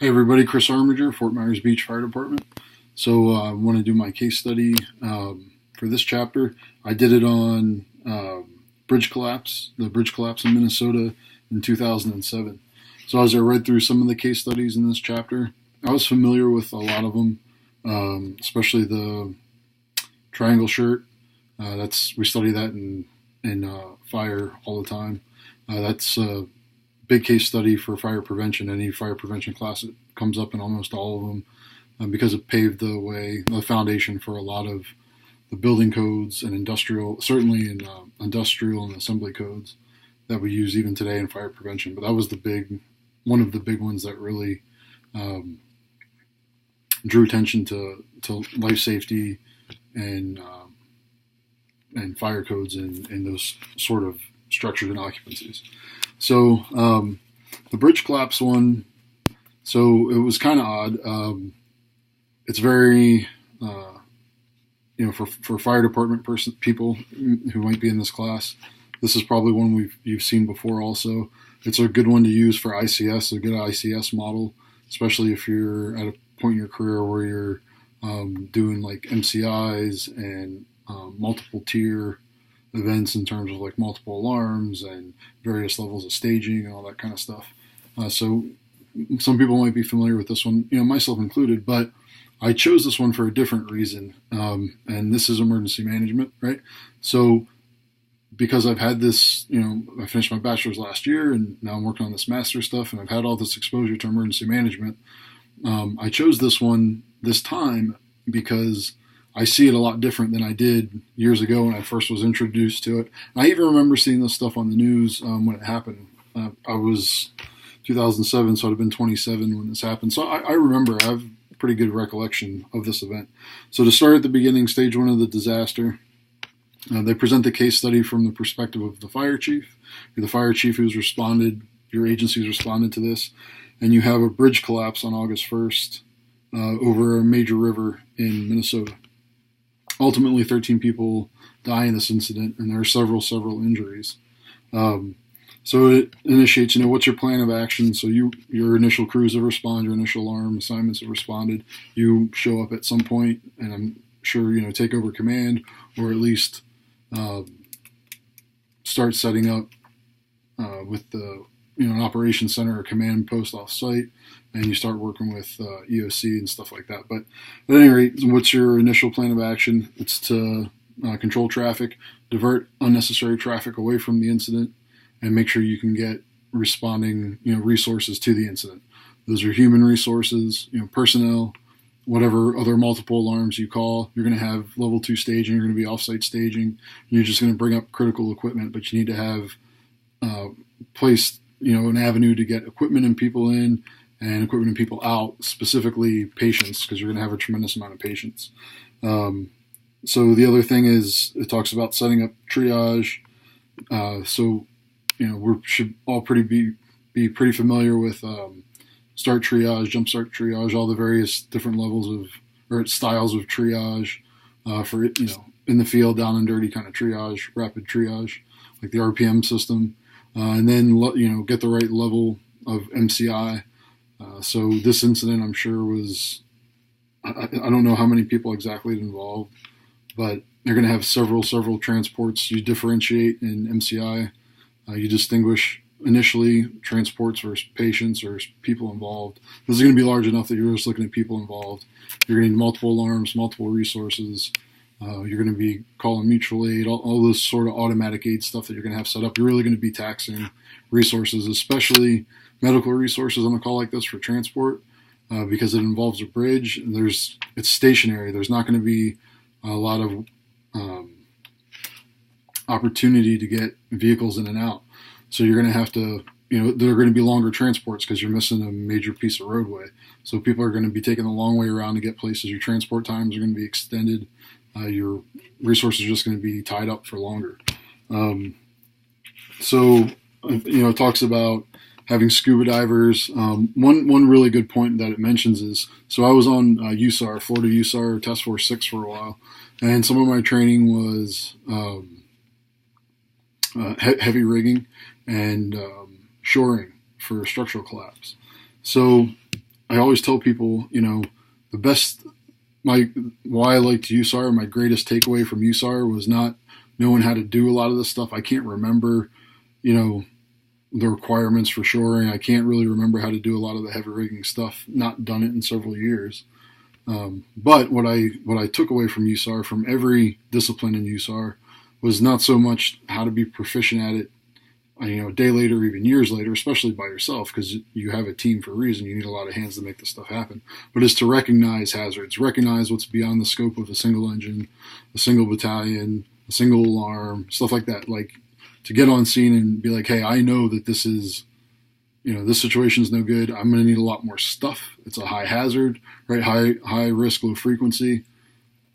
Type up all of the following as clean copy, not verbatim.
Hey everybody, Chris Armiger, Fort Myers Beach Fire Department. So I want to do my case study for this chapter. I did it on bridge collapse, the bridge collapse in Minnesota in 2007. So as I read through some of the case studies in this chapter, I was familiar with a lot of them, especially the triangle shirt. We study that in fire all the time. That's a big case study for fire prevention. Any fire prevention class, it comes up in almost all of them because it paved the way, the foundation for a lot of the building codes and industrial, certainly in industrial and assembly codes that we use even today in fire prevention. But that was one of the big ones that really drew attention to life safety and fire codes in those sort of structures and occupancies. So the bridge collapse one, so it was kind of odd. It's very, for fire department people who might be in this class, this is probably one you've seen before also. It's a good one to use for ICS, a good ICS model, especially if you're at a point in your career where you're doing like MCIs and multiple tier events in terms of like multiple alarms and various levels of staging and all that kind of stuff. So some people might be familiar with this one, myself included, but I chose this one for a different reason. And this is emergency management, right? So because I've had this, I finished my bachelor's last year and now I'm working on this master's stuff and I've had all this exposure to emergency management. I chose this one this time because I see it a lot different than I did years ago when I first was introduced to it. I even remember seeing this stuff on the news when it happened. I was 2007, so I'd have been 27 when this happened. So I remember, I have a pretty good recollection of this event. So to start at the beginning, stage one of the disaster, they present the case study from the perspective of the fire chief. You're the fire chief who's responded, your agency's responded to this, and you have a bridge collapse on August 1st over a major river in Minnesota. Ultimately, 13 people die in this incident, and there are several injuries. So it initiates, what's your plan of action? So your initial crews have responded, your initial alarm assignments have responded. You show up at some point, and I'm sure, take over command, or at least start setting up with the, an operations center or command post off site, and you start working with EOC and stuff like that. But at any rate, what's your initial plan of action? It's to control traffic, divert unnecessary traffic away from the incident, and make sure you can get responding, resources to the incident. Those are human resources, personnel, whatever other multiple alarms you call. You're going to have level 2 staging, you're going to be off-site staging. You're just going to bring up critical equipment, but you need to have placed, an avenue to get equipment and people in and equipment and people out, specifically patients, because you're going to have a tremendous amount of patients. So the other thing is it talks about setting up triage. We should all be pretty familiar with start triage, jump start triage, all the various different levels or styles of triage for in the field, down and dirty kind of triage, rapid triage, like the RPM system, and then get the right level of MCI. So this incident, I'm sure, was I don't know how many people exactly involved, but they're going to have several transports. You differentiate in MCI. You distinguish initially transports versus patients or people involved. This is going to be large enough that you're just looking at people involved. You're going to need multiple alarms, multiple resources. You're going to be calling mutual aid, all this sort of automatic aid stuff that you're going to have set up. You're really going to be taxing resources, especially medical resources on a call like this for transport, because it involves a bridge. And it's stationary. There's not going to be a lot of opportunity to get vehicles in and out. So you're going to have to, there are going to be longer transports because you're missing a major piece of roadway. So people are going to be taking the long way around to get places. Your transport times are going to be extended. Your resources are just going to be tied up for longer. It talks about having scuba divers. One really good point that it mentions is, so I was on USAR, Florida USAR Task Force 6 for a while, and some of my training was heavy rigging and shoring for structural collapse. So I always tell people, the best, why I liked USAR, my greatest takeaway from USAR was not knowing how to do a lot of this stuff. I can't remember, the requirements for shoring. I can't really remember how to do a lot of the heavy rigging stuff. Not done it in several years. But what I took away from USAR, from every discipline in USAR, was not so much how to be proficient at it, a day later or even years later, especially by yourself, because you have a team for a reason. You need a lot of hands to make this stuff happen. But is to recognize hazards, recognize what's beyond the scope of a single engine, a single battalion, a single alarm, stuff like that. Like to get on scene and be like, hey, I know that this is, this situation is no good. I'm going to need a lot more stuff. It's a high hazard, right? High risk, low frequency.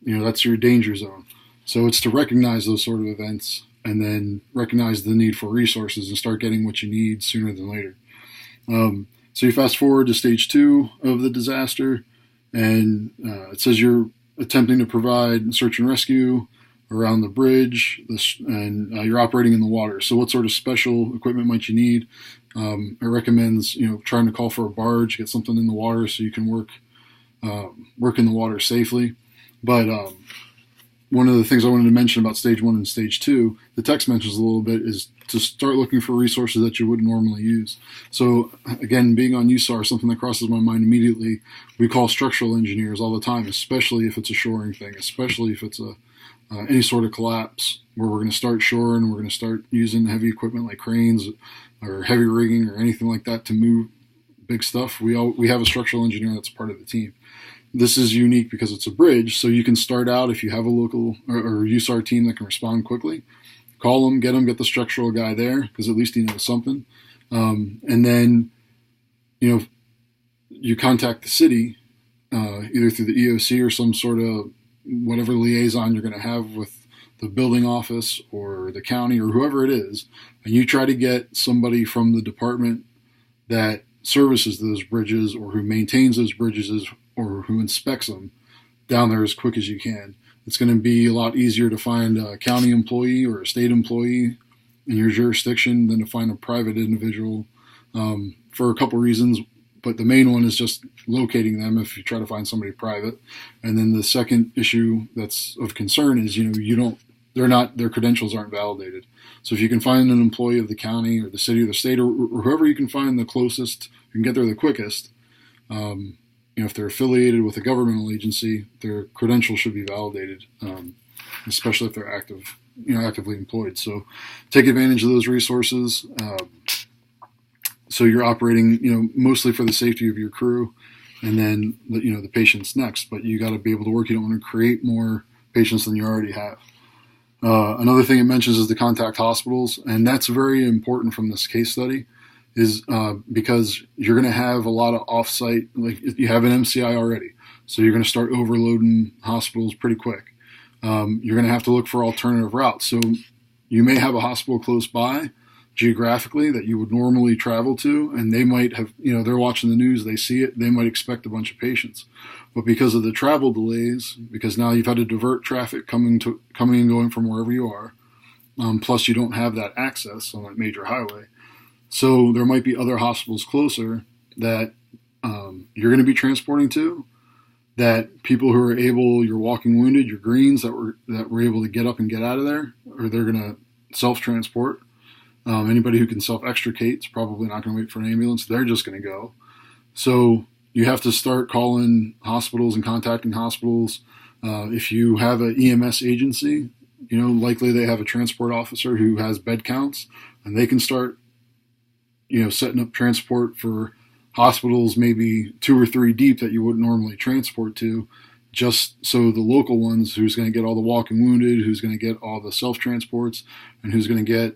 That's your danger zone. So it's to recognize those sort of events and then recognize the need for resources and start getting what you need sooner than later. So you fast forward to stage 2 of the disaster, and it says you're attempting to provide search and rescue around the bridge, and you're operating in the water. So what sort of special equipment might you need? It recommends, trying to call for a barge, get something in the water so you can work in the water safely. But one of the things I wanted to mention about stage 1 and stage 2, the text mentions a little bit, is to start looking for resources that you wouldn't normally use. So again, being on USAR, something that crosses my mind immediately, we call structural engineers all the time, especially if it's a shoring thing, especially if it's any sort of collapse where we're going to start shoring, we're going to start using heavy equipment like cranes or heavy rigging or anything like that to move big stuff. We have a structural engineer that's part of the team. This is unique because it's a bridge, so you can start out if you have a local or USAR team that can respond quickly. Call them, get the structural guy there, because at least he knows something. And then, you contact the city, either through the EOC or some sort of whatever liaison you're going to have with the building office or the county or whoever it is, and you try to get somebody from the department that services those bridges or who maintains those bridges or who inspects them down there as quick as you can. It's going to be a lot easier to find a county employee or a state employee in your jurisdiction than to find a private individual for a couple reasons. But the main one is just locating them if you try to find somebody private. And then the second issue that's of concern is, their credentials aren't validated. So if you can find an employee of the county or the city or the state or whoever you can find the closest, you can get there the quickest. If they're affiliated with a governmental agency, their credentials should be validated, especially if they're actively employed. So take advantage of those resources. So you're operating, mostly for the safety of your crew, and then the patients next. But you got to be able to work. You don't want to create more patients than you already have. Another thing it mentions is to contact hospitals, and that's very important from this case study, is because you're going to have a lot of off-site, like you have an MCI already, so you're going to start overloading hospitals pretty quick. You're going to have to look for alternative routes. So you may have a hospital close by geographically that you would normally travel to, and they might have, they're watching the news, they see it, they might expect a bunch of patients. But because of the travel delays, because now you've had to divert traffic coming and going from wherever you are, plus you don't have that access on that major highway. So there might be other hospitals closer that you're going to be transporting to, that people who are able, your walking wounded, your greens that were able to get up and get out of there, or they're going to self-transport. Anybody who can self-extricate is probably not going to wait for an ambulance. They're just going to go. So you have to start calling hospitals and contacting hospitals. If you have an EMS agency, likely they have a transport officer who has bed counts, and they can start, setting up transport for hospitals maybe 2 or 3 deep that you wouldn't normally transport to, just so the local ones, who's going to get all the walking wounded, who's going to get all the self-transports, and who's going to get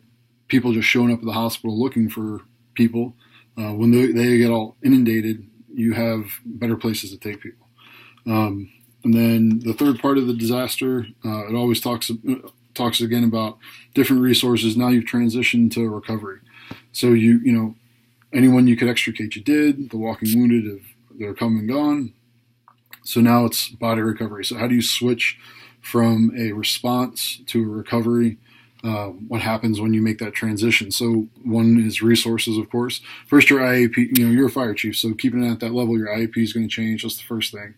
people just showing up at the hospital looking for people, when they get all inundated, you have better places to take people. And then the third part of the disaster, it always talks again about different resources. Now you've transitioned to recovery. So anyone you could extricate, you did. The walking wounded, they're come and gone. So now it's body recovery. So how do you switch from a response to a recovery? what happens when you make that transition. So one is resources, of course. First, your IAP, you're a fire chief, so keeping it at that level, your IAP is going to change. That's the first thing.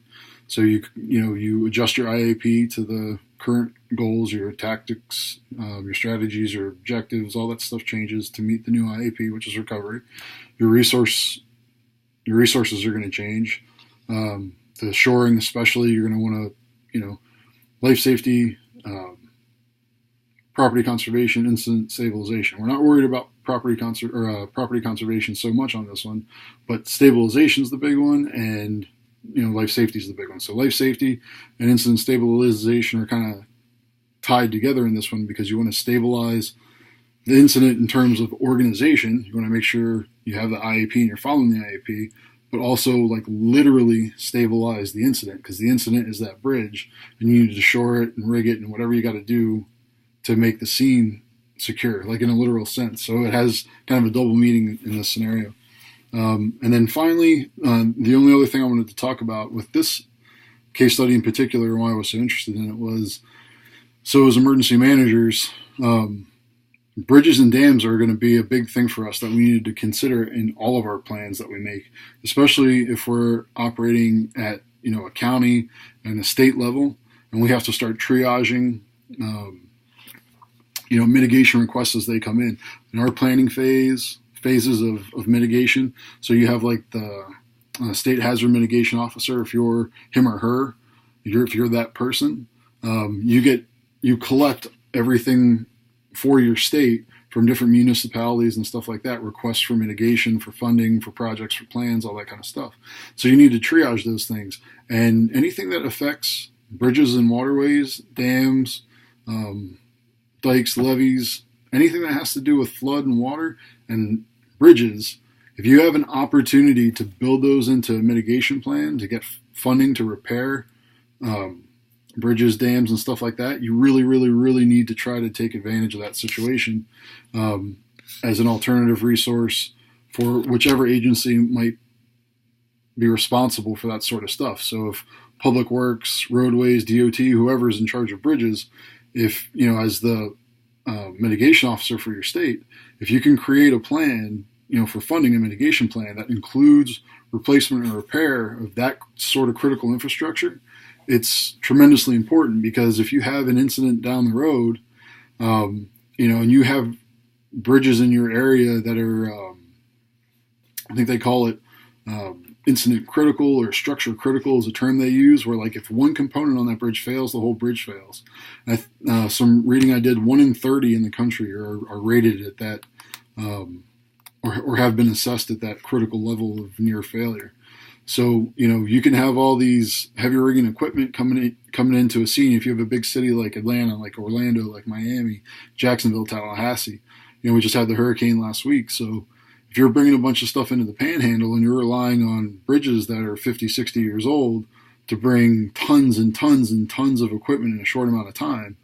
So you adjust your IAP to the current goals, your tactics, your strategies, your objectives, all that stuff changes to meet the new IAP, which is recovery. Your resources are going to change. The shoring, especially, you're going to want to, life safety, property conservation, incident stabilization. We're not worried about property conservation so much on this one, but stabilization is the big one, and life safety is the big one. So life safety and incident stabilization are kind of tied together in this one, because you want to stabilize the incident in terms of organization. You want to make sure you have the IAP and you're following the IAP, but also literally stabilize the incident, because the incident is that bridge, and you need to shore it and rig it and whatever you got to do to make the scene secure, in a literal sense. So it has kind of a double meaning in this scenario. And then finally, the only other thing I wanted to talk about with this case study in particular, and why I was so interested in it, was, so as emergency managers, bridges and dams are going to be a big thing for us that we need to consider in all of our plans that we make, especially if we're operating at a county and a state level, and we have to start triaging mitigation requests as they come in our planning phases of mitigation. So you have the state hazard mitigation officer. If you're him or her, if you're that person, you collect everything for your state from different municipalities and stuff like that, requests for mitigation, for funding, for projects, for plans, all that kind of stuff. So you need to triage those things, and anything that affects bridges and waterways, dams, dikes, levees, anything that has to do with flood and water and bridges, if you have an opportunity to build those into a mitigation plan to get funding to repair bridges, dams, and stuff like that, you really, really, really need to try to take advantage of that situation as an alternative resource for whichever agency might be responsible for that sort of stuff. So if Public Works, Roadways, DOT, whoever is in charge of bridges, if, as the mitigation officer for your state, if you can create a plan, for funding a mitigation plan that includes replacement and repair of that sort of critical infrastructure, it's tremendously important, because if you have an incident down the road, and you have bridges in your area that are, I think they call it incident critical, or structure critical is a term they use, where if one component on that bridge fails, the whole bridge fails. Some reading I did, 1 in 30 in the country are rated at that, or have been assessed at that critical level of near failure. So, you can have all these heavy rigging equipment coming into a scene. If you have a big city like Atlanta, like Orlando, like Miami, Jacksonville, Tallahassee, we just had the hurricane last week. So if you're bringing a bunch of stuff into the Panhandle and you're relying on bridges that are 50, 60 years old to bring tons and tons and tons of equipment in a short amount of time,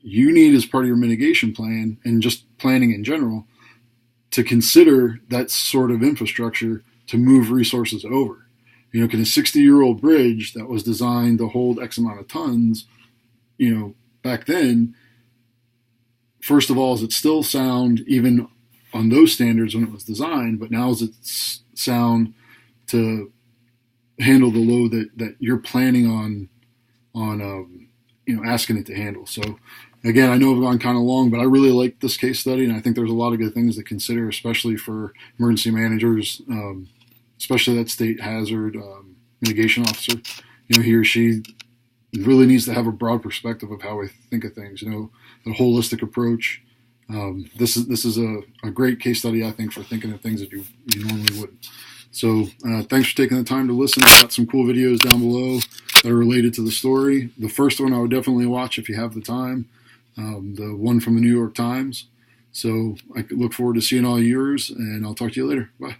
you need, as part of your mitigation plan and just planning in general, to consider that sort of infrastructure to move resources over. Can a 60-year-old bridge that was designed to hold X amount of tons, back then, first of all, is it still sound even on those standards when it was designed, but now is it sound to handle the load that you're planning on asking it to handle? So again, I know I've gone kind of long, but I really like this case study, and I think there's a lot of good things to consider, especially for emergency managers, especially that state hazard mitigation officer. He or she really needs to have a broad perspective of how we think of things, a holistic approach. This is a great case study, I think, for thinking of things that you normally wouldn't. So thanks for taking the time to listen. I've got some cool videos down below that are related to the story. The first one I would definitely watch if you have the time, the one from the New York Times. So I look forward to seeing all yours, and I'll talk to you later. Bye.